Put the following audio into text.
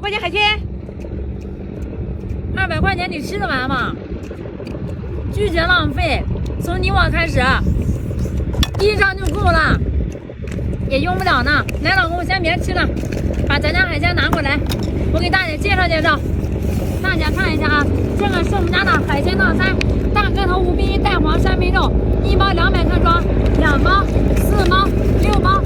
块钱海鲜，200块钱你吃得完吗？拒绝浪费，从你我开始，1张就够了，也用不了呢。来，老公，先别吃了，把咱家海鲜拿过来，我给大姐介绍介绍。大家看一下啊，这个是我们家的海鲜套餐，大个头无冰带黄三杯肉，1包200克装，2包、4包、6包